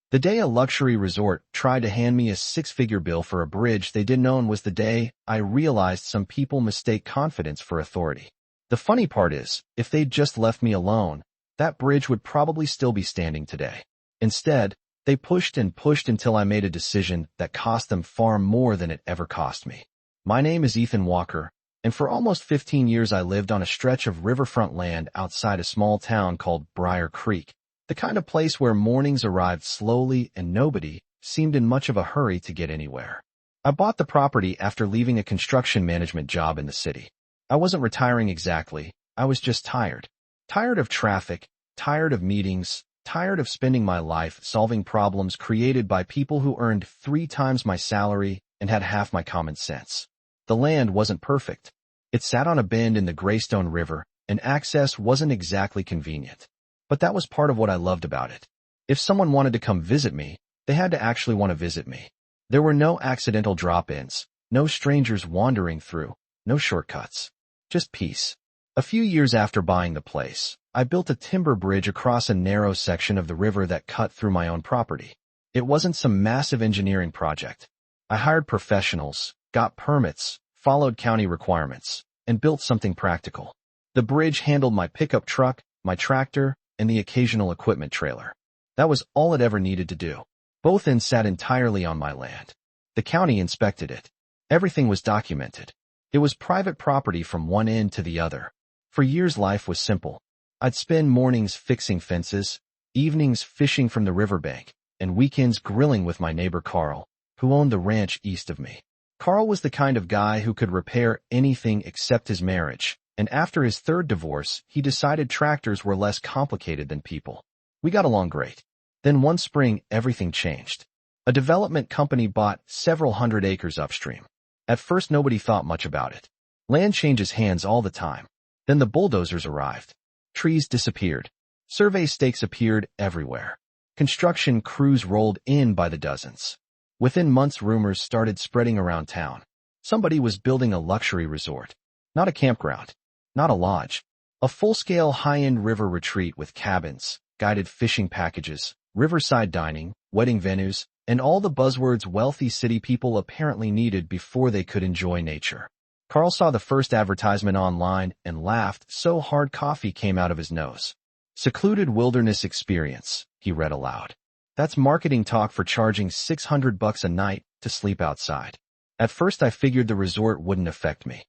The day a luxury resort tried to hand me a six-figure bill for a bridge they didn't own was the day I realized some people mistake confidence for authority. The funny part is, if they'd just left me alone, that bridge would probably still be standing today. Instead, they pushed and pushed until I made a decision that cost them far more than it ever cost me. My name is Ethan Walker, and for almost 15 years I lived on a stretch of riverfront land outside a small town called Briar Creek, the kind of place where mornings arrived slowly and nobody seemed in much of a hurry to get anywhere. I bought the property after leaving a construction management job in the city. I wasn't retiring exactly, I was just tired. Tired of traffic, tired of meetings, tired of spending my life solving problems created by people who earned 3 times my salary and had half my common sense. The land wasn't perfect. It sat on a bend in the Greystone River, and access wasn't exactly convenient. But that was part of what I loved about it. If someone wanted to come visit me, they had to actually want to visit me. There were no accidental drop-ins, no strangers wandering through, no shortcuts. Just peace. A few years after buying the place, I built a timber bridge across a narrow section of the river that cut through my own property. It wasn't some massive engineering project. I hired professionals, got permits, followed county requirements, and built something practical. The bridge handled my pickup truck, my tractor, and the occasional equipment trailer. That was all it ever needed to do. Both ends sat entirely on my land. The county inspected it. Everything was documented. It was private property from one end to the other. For years life was simple. I'd spend mornings fixing fences, evenings fishing from the riverbank, and weekends grilling with my neighbor Carl, who owned the ranch east of me. Carl was the kind of guy who could repair anything except his marriage, and after his third divorce, he decided tractors were less complicated than people. We got along great. Then one spring, everything changed. A development company bought several hundred acres upstream. At first, nobody thought much about it. Land changes hands all the time. Then the bulldozers arrived. Trees disappeared. Survey stakes appeared everywhere. Construction crews rolled in by the dozens. Within months, rumors started spreading around town. Somebody was building a luxury resort. Not a campground. Not a lodge. A full-scale high-end river retreat with cabins, guided fishing packages, riverside dining, wedding venues, and all the buzzwords wealthy city people apparently needed before they could enjoy nature. Carl saw the first advertisement online and laughed so hard coffee came out of his nose. Secluded wilderness experience, he read aloud. That's marketing talk for charging $600 a night to sleep outside. At first I figured the resort wouldn't affect me.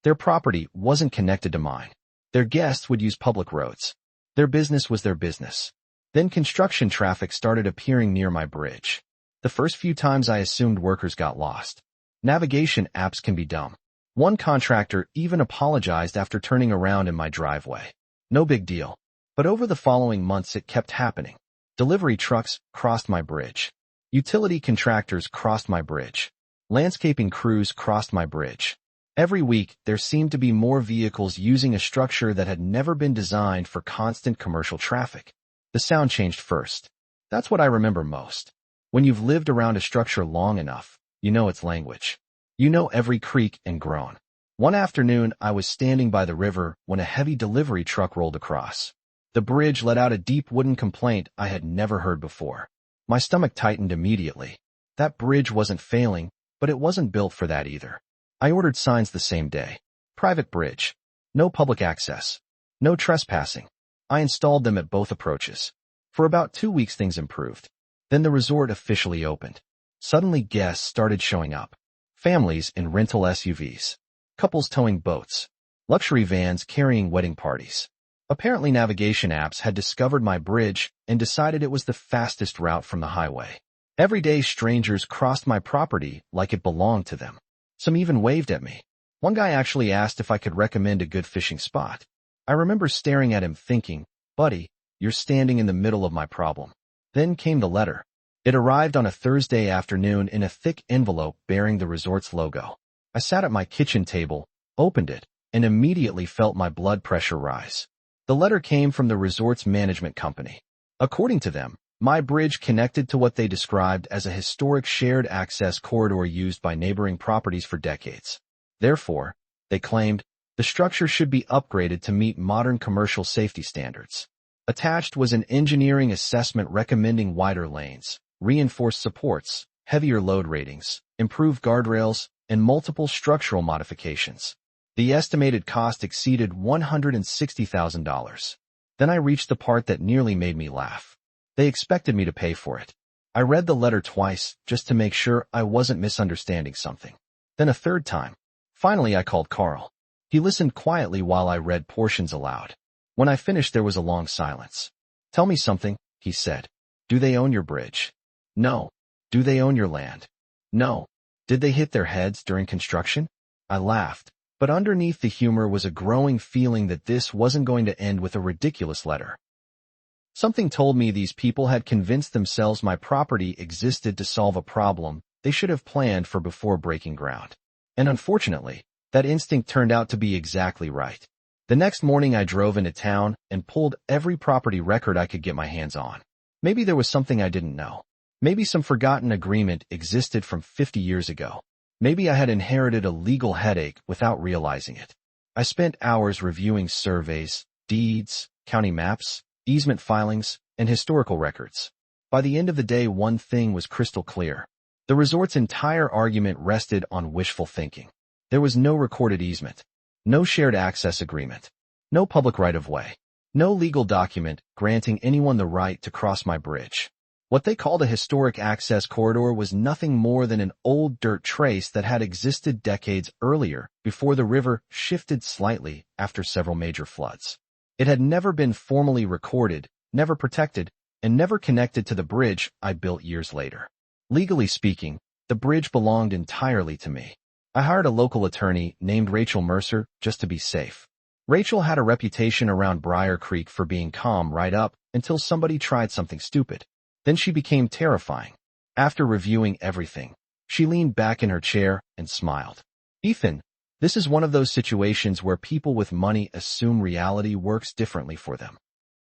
Their property wasn't connected to mine. Their guests would use public roads. Their business was their business. Then construction traffic started appearing near my bridge. The first few times I assumed workers got lost. Navigation apps can be dumb. One contractor even apologized after turning around in my driveway. No big deal. But over the following months it kept happening. Delivery trucks crossed my bridge. Utility contractors crossed my bridge. Landscaping crews crossed my bridge. Every week, there seemed to be more vehicles using a structure that had never been designed for constant commercial traffic. The sound changed first. That's what I remember most. When you've lived around a structure long enough, you know its language. You know every creak and groan. One afternoon, I was standing by the river when a heavy delivery truck rolled across. The bridge let out a deep wooden complaint I had never heard before. My stomach tightened immediately. That bridge wasn't failing, but it wasn't built for that either. I ordered signs the same day. Private bridge. No public access. No trespassing. I installed them at both approaches. For about 2 weeks things improved. Then the resort officially opened. Suddenly guests started showing up. Families in rental SUVs. Couples towing boats. Luxury vans carrying wedding parties. Apparently navigation apps had discovered my bridge and decided it was the fastest route from the highway. Every day strangers crossed my property like it belonged to them. Some even waved at me. One guy actually asked if I could recommend a good fishing spot. I remember staring at him thinking, "Buddy, you're standing in the middle of my problem." Then came the letter. It arrived on a Thursday afternoon in a thick envelope bearing the resort's logo. I sat at my kitchen table, opened it, and immediately felt my blood pressure rise. The letter came from the resort's management company. According to them, my bridge connected to what they described as a historic shared access corridor used by neighboring properties for decades. Therefore, they claimed, the structure should be upgraded to meet modern commercial safety standards. Attached was an engineering assessment recommending wider lanes, reinforced supports, heavier load ratings, improved guardrails, and multiple structural modifications. The estimated cost exceeded $160,000. Then I reached the part that nearly made me laugh. They expected me to pay for it. I read the letter twice just to make sure I wasn't misunderstanding something. Then a third time. Finally, I called Carl. He listened quietly while I read portions aloud. When I finished, there was a long silence. "Tell me something," he said. "Do they own your bridge?" "No." "Do they own your land?" "No." "Did they hit their heads during construction?" I laughed, but underneath the humor was a growing feeling that this wasn't going to end with a ridiculous letter. Something told me these people had convinced themselves my property existed to solve a problem they should have planned for before breaking ground. And unfortunately, that instinct turned out to be exactly right. The next morning I drove into town and pulled every property record I could get my hands on. Maybe there was something I didn't know. Maybe some forgotten agreement existed from 50 years ago. Maybe I had inherited a legal headache without realizing it. I spent hours reviewing surveys, deeds, county maps, easement filings, and historical records. By the end of the day, one thing was crystal clear. The resort's entire argument rested on wishful thinking. There was no recorded easement, no shared access agreement, no public right-of-way, no legal document granting anyone the right to cross my bridge. What they called a historic access corridor was nothing more than an old dirt trace that had existed decades earlier before the river shifted slightly after several major floods. It had never been formally recorded, never protected, and never connected to the bridge I built years later. Legally speaking, the bridge belonged entirely to me. I hired a local attorney named Rachel Mercer just to be safe. Rachel had a reputation around Briar Creek for being calm right up until somebody tried something stupid. Then she became terrifying. After reviewing everything, she leaned back in her chair and smiled. "Ethan, this is one of those situations where people with money assume reality works differently for them.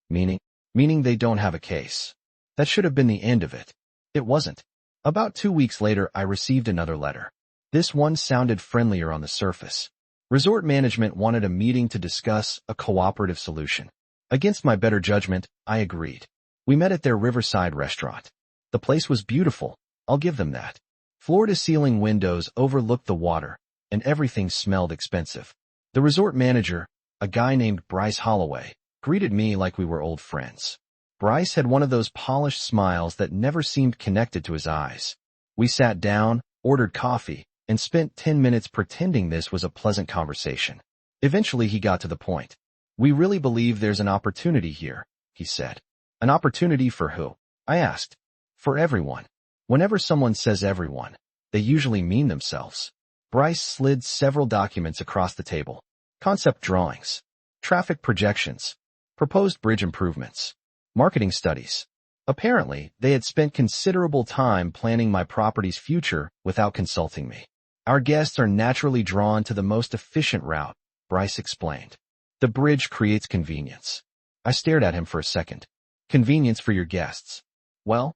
Meaning they don't have a case. That should have been the end of it. It wasn't." About 2 weeks later, I received another letter. This one sounded friendlier on the surface. Resort management wanted a meeting to discuss a cooperative solution. Against my better judgment, I agreed. We met at their Riverside restaurant. The place was beautiful, I'll give them that. Floor-to-ceiling windows overlooked the water, and everything smelled expensive. The resort manager, a guy named Bryce Holloway, greeted me like we were old friends. Bryce had one of those polished smiles that never seemed connected to his eyes. We sat down, ordered coffee, and spent 10 minutes pretending this was a pleasant conversation. Eventually he got to the point. "We really believe there's an opportunity here," he said. "An opportunity for who?" I asked. "For everyone." Whenever someone says everyone, they usually mean themselves. Bryce slid several documents across the table. Concept drawings, traffic projections, proposed bridge improvements, marketing studies. Apparently, they had spent considerable time planning my property's future without consulting me. "Our guests are naturally drawn to the most efficient route," Bryce explained. "The bridge creates convenience." I stared at him for a second. "Convenience for your guests?" "Well,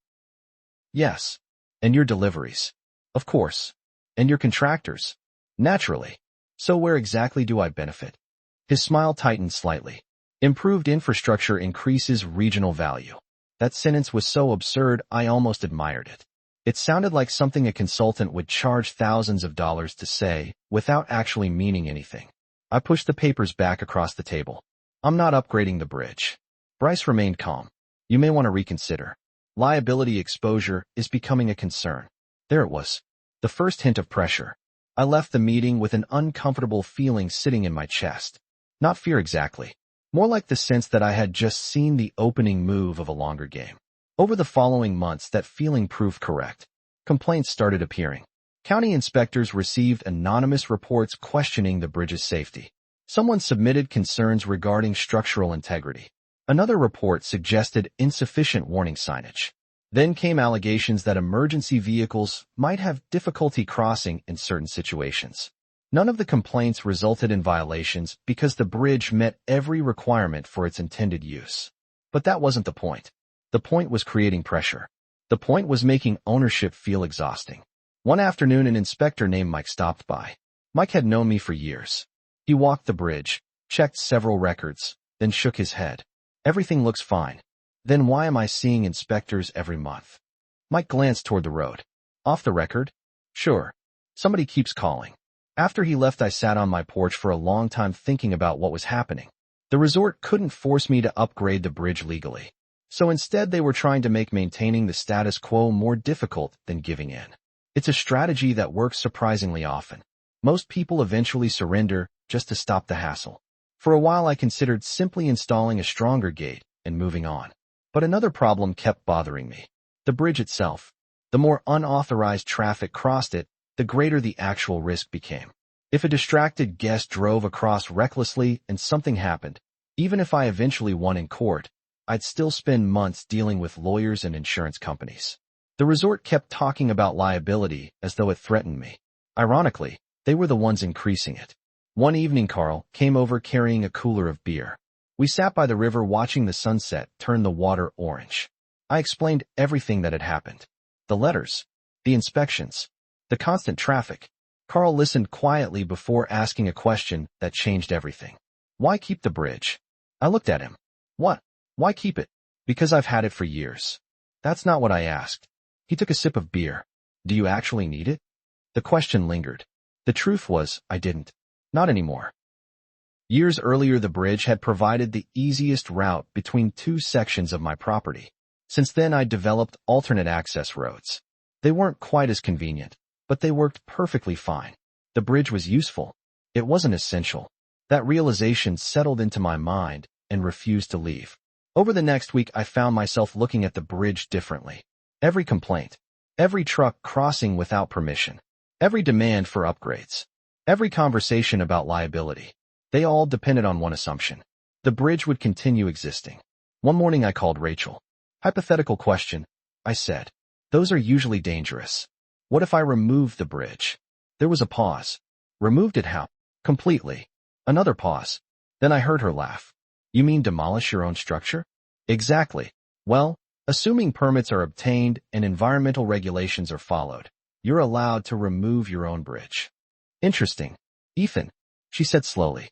yes. And your deliveries?" "Of course. And your contractors?" "Naturally. So where exactly do I benefit?" His smile tightened slightly. "Improved infrastructure increases regional value." That sentence was so absurd I almost admired it. It sounded like something a consultant would charge thousands of dollars to say, without actually meaning anything. I pushed the papers back across the table. "I'm not upgrading the bridge." Bryce remained calm. "You may want to reconsider. Liability exposure is becoming a concern." There it was. The first hint of pressure. I left the meeting with an uncomfortable feeling sitting in my chest. Not fear exactly. More like the sense that I had just seen the opening move of a longer game. Over the following months, that feeling proved correct. Complaints started appearing. County inspectors received anonymous reports questioning the bridge's safety. Someone submitted concerns regarding structural integrity. Another report suggested insufficient warning signage. Then came allegations that emergency vehicles might have difficulty crossing in certain situations. None of the complaints resulted in violations because the bridge met every requirement for its intended use. But that wasn't the point. The point was creating pressure. The point was making ownership feel exhausting. One afternoon, an inspector named Mike stopped by. Mike had known me for years. He walked the bridge, checked several records, then shook his head. Everything looks fine. Then why am I seeing inspectors every month? Mike glanced toward the road. Off the record? Sure. Somebody keeps calling. After he left, I sat on my porch for a long time thinking about what was happening. The resort couldn't force me to upgrade the bridge legally. So instead, they were trying to make maintaining the status quo more difficult than giving in. It's a strategy that works surprisingly often. Most people eventually surrender just to stop the hassle. For a while, I considered simply installing a stronger gate and moving on. But another problem kept bothering me. The bridge itself. The more unauthorized traffic crossed it, the greater the actual risk became. If a distracted guest drove across recklessly and something happened, even if I eventually won in court, I'd still spend months dealing with lawyers and insurance companies. The resort kept talking about liability as though it threatened me. Ironically, they were the ones increasing it. One evening, Carl came over carrying a cooler of beer. We sat by the river watching the sunset turn the water orange. I explained everything that had happened. The letters, the inspections, the constant traffic. Carl listened quietly before asking a question that changed everything. Why keep the bridge? I looked at him. What? Why keep it? Because I've had it for years. That's not what I asked. He took a sip of beer. Do you actually need it? The question lingered. The truth was, I didn't. Not anymore. Years earlier, the bridge had provided the easiest route between two sections of my property. Since then, I developed alternate access roads. They weren't quite as convenient, but they worked perfectly fine. The bridge was useful. It wasn't essential. That realization settled into my mind and refused to leave. Over the next week, I found myself looking at the bridge differently. Every complaint, every truck crossing without permission, every demand for upgrades, every conversation about liability, they all depended on one assumption. The bridge would continue existing. One morning I called Rachel. Hypothetical question, I said. Those are usually dangerous. What if I remove the bridge? There was a pause. Removed it how? Completely. Another pause. Then I heard her laugh. You mean demolish your own structure? Exactly. Well, assuming permits are obtained and environmental regulations are followed, you're allowed to remove your own bridge. Interesting. Ethan, she said slowly.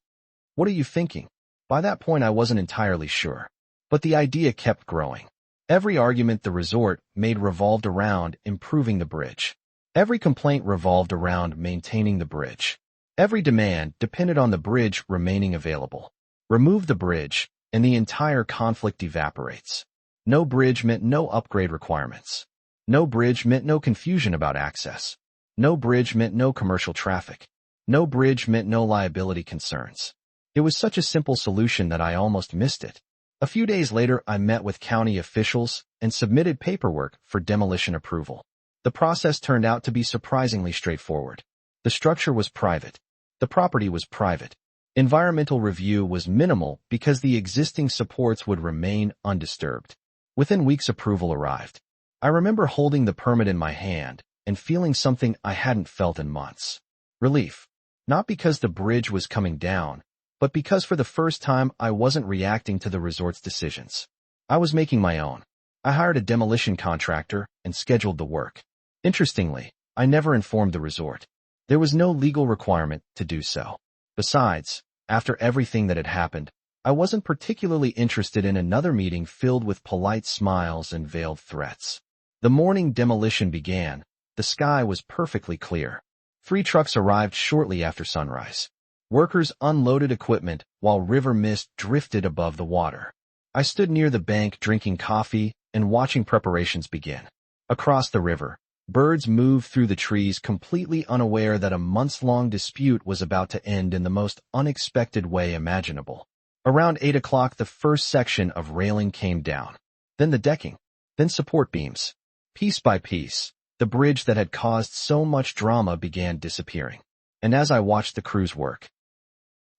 What are you thinking? By that point, I wasn't entirely sure. But the idea kept growing. Every argument the resort made revolved around improving the bridge. Every complaint revolved around maintaining the bridge. Every demand depended on the bridge remaining available. Remove the bridge, and the entire conflict evaporates. No bridge meant no upgrade requirements. No bridge meant no confusion about access. No bridge meant no commercial traffic. No bridge meant no liability concerns. It was such a simple solution that I almost missed it. A few days later, I met with county officials and submitted paperwork for demolition approval. The process turned out to be surprisingly straightforward. The structure was private. The property was private. Environmental review was minimal because the existing supports would remain undisturbed. Within weeks, approval arrived. I remember holding the permit in my hand and feeling something I hadn't felt in months. Relief. Not because the bridge was coming down, but because for the first time I wasn't reacting to the resort's decisions. I was making my own. I hired a demolition contractor and scheduled the work. Interestingly, I never informed the resort. There was no legal requirement to do so. Besides, after everything that had happened, I wasn't particularly interested in another meeting filled with polite smiles and veiled threats. The morning demolition began. The sky was perfectly clear. 3 trucks arrived shortly after sunrise. Workers unloaded equipment while river mist drifted above the water. I stood near the bank drinking coffee and watching preparations begin. Across the river, birds moved through the trees completely unaware that a months-long dispute was about to end in the most unexpected way imaginable. Around 8 o'clock, the first section of railing came down. Then the decking. Then support beams. Piece by piece, the bridge that had caused so much drama began disappearing. And as I watched the crews work,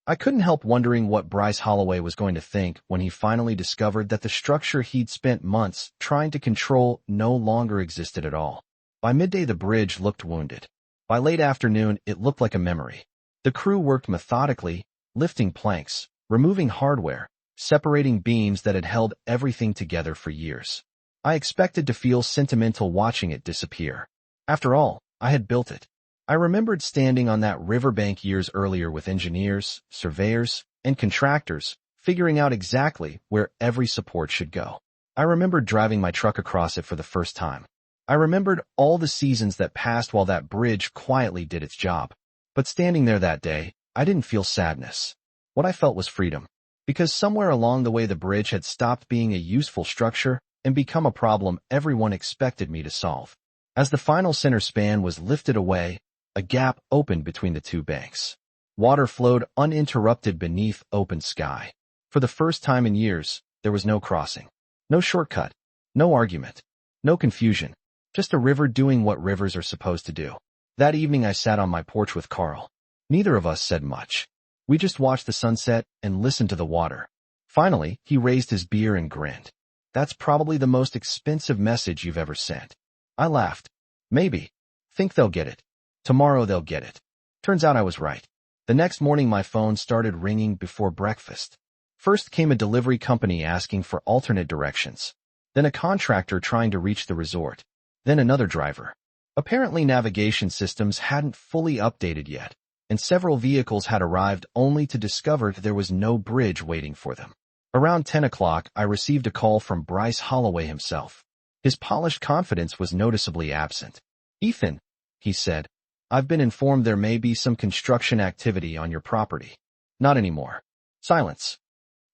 I couldn't help wondering what Bryce Holloway was going to think when he finally discovered that the structure he'd spent months trying to control no longer existed at all. By midday, the bridge looked wounded. By late afternoon, it looked like a memory. The crew worked methodically, lifting planks, removing hardware, separating beams that had held everything together for years. I expected to feel sentimental watching it disappear. After all, I had built it. I remembered standing on that riverbank years earlier with engineers, surveyors, and contractors, figuring out exactly where every support should go. I remembered driving my truck across it for the first time. I remembered all the seasons that passed while that bridge quietly did its job. But standing there that day, I didn't feel sadness. What I felt was freedom. Because somewhere along the way the bridge had stopped being a useful structure and become a problem everyone expected me to solve. As the final center span was lifted away, a gap opened between the two banks. Water flowed uninterrupted beneath open sky. For the first time in years, there was no crossing. No shortcut. No argument. No confusion. Just a river doing what rivers are supposed to do. That evening I sat on my porch with Carl. Neither of us said much. We just watched the sunset and listened to the water. Finally, he raised his beer and grinned. That's probably the most expensive message you've ever sent. I laughed. Maybe. Think they'll get it. Tomorrow they'll get it. Turns out I was right. The next morning my phone started ringing before breakfast. First came a delivery company asking for alternate directions. Then a contractor trying to reach the resort. Then another driver. Apparently navigation systems hadn't fully updated yet, and several vehicles had arrived only to discover there was no bridge waiting for them. Around 10 o'clock, I received a call from Bryce Holloway himself. His polished confidence was noticeably absent. "Ethan," he said, "I've been informed there may be some construction activity on your property." "Not anymore." Silence.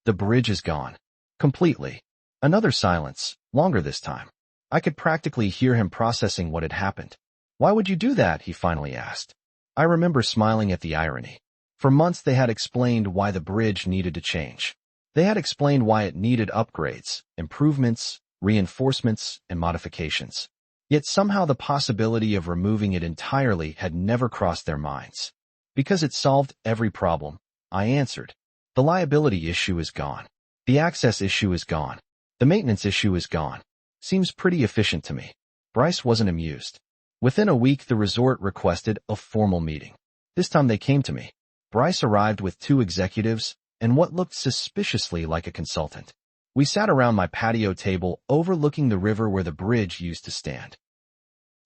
"The bridge is gone." Completely. Another silence, longer this time. I could practically hear him processing what had happened. "Why would you do that?" he finally asked. I remember smiling at the irony. For months they had explained why the bridge needed to change. They had explained why it needed upgrades, improvements, reinforcements, and modifications. Yet somehow the possibility of removing it entirely had never crossed their minds. Because it solved every problem, I answered. The liability issue is gone. The access issue is gone. The maintenance issue is gone. Seems pretty efficient to me. Bryce wasn't amused. Within a week, the resort requested a formal meeting. This time they came to me. Bryce arrived with two executives and what looked suspiciously like a consultant. We sat around my patio table overlooking the river where the bridge used to stand.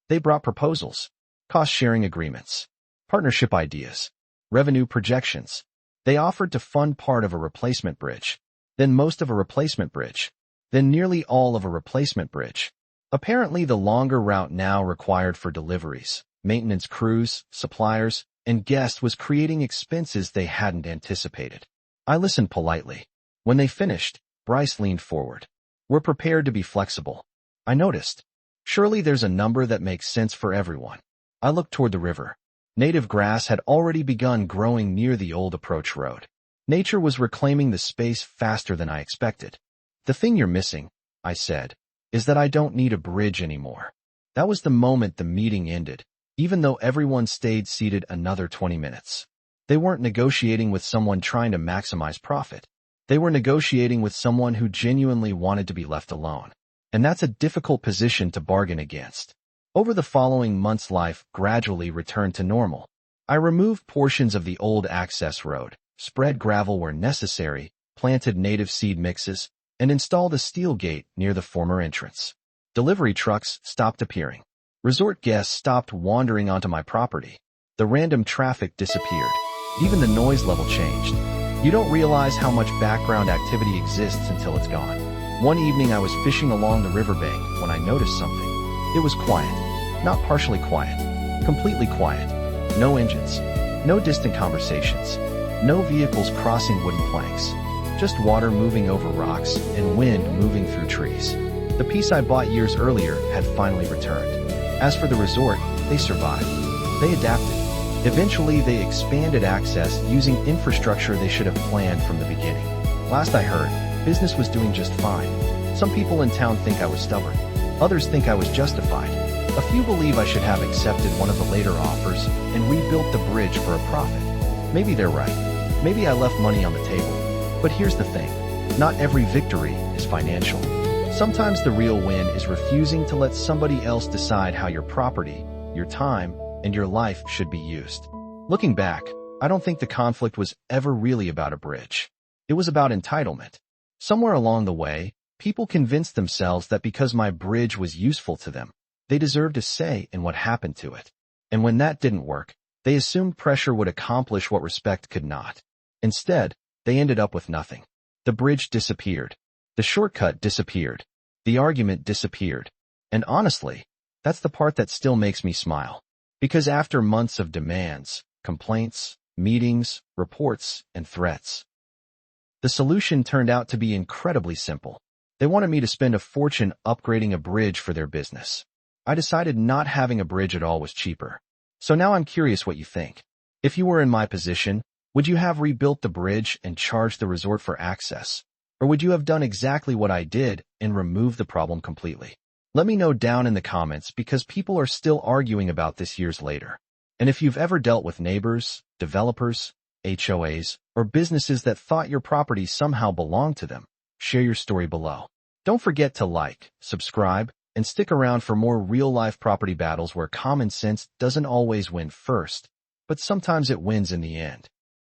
They brought proposals, cost-sharing agreements, partnership ideas, revenue projections. They offered to fund part of a replacement bridge, then most of a replacement bridge, then nearly all of a replacement bridge. Apparently the longer route now required for deliveries, maintenance crews, suppliers, and guests was creating expenses they hadn't anticipated. I listened politely. When they finished, Bryce leaned forward. "We're prepared to be flexible." I noticed. Surely there's a number that makes sense for everyone. I looked toward the river. Native grass had already begun growing near the old approach road. Nature was reclaiming the space faster than I expected. "The thing you're missing," I said, "is that I don't need a bridge anymore." That was the moment the meeting ended, even though everyone stayed seated another 20 minutes. They weren't negotiating with someone trying to maximize profit. They were negotiating with someone who genuinely wanted to be left alone. And that's a difficult position to bargain against. Over the following months, life gradually returned to normal. I removed portions of the old access road, spread gravel where necessary, planted native seed mixes, and installed a steel gate near the former entrance. Delivery trucks stopped appearing. Resort guests stopped wandering onto my property. The random traffic disappeared. Even the noise level changed. You don't realize how much background activity exists until it's gone. One evening I was fishing along the riverbank when I noticed something. It was quiet. Not partially quiet. Completely quiet. No engines. No distant conversations. No vehicles crossing wooden planks. Just water moving over rocks and wind moving through trees. The piece I bought years earlier had finally returned. As for the resort, they survived. They adapted. Eventually, they expanded access using infrastructure they should have planned from the beginning. Last I heard, business was doing just fine. Some people in town think I was stubborn. Others think I was justified. A few believe I should have accepted one of the later offers and rebuilt the bridge for a profit. Maybe they're right. Maybe I left money on the table. But here's the thing. Not every victory is financial. Sometimes the real win is refusing to let somebody else decide how your property, your time, and your life should be used. Looking back, I don't think the conflict was ever really about a bridge. It was about entitlement. Somewhere along the way, people convinced themselves that because my bridge was useful to them, they deserved a say in what happened to it. And when that didn't work, they assumed pressure would accomplish what respect could not. Instead, they ended up with nothing. The bridge disappeared. The shortcut disappeared. The argument disappeared. And honestly, that's the part that still makes me smile. Because after months of demands, complaints, meetings, reports, and threats, the solution turned out to be incredibly simple. They wanted me to spend a fortune upgrading a bridge for their business. I decided not having a bridge at all was cheaper. So now I'm curious what you think. If you were in my position, would you have rebuilt the bridge and charged the resort for access? Or would you have done exactly what I did and removed the problem completely? Let me know down in the comments because people are still arguing about this years later. And if you've ever dealt with neighbors, developers, HOAs, or businesses that thought your property somehow belonged to them, share your story below. Don't forget to like, subscribe, and stick around for more real-life property battles where common sense doesn't always win first, but sometimes it wins in the end.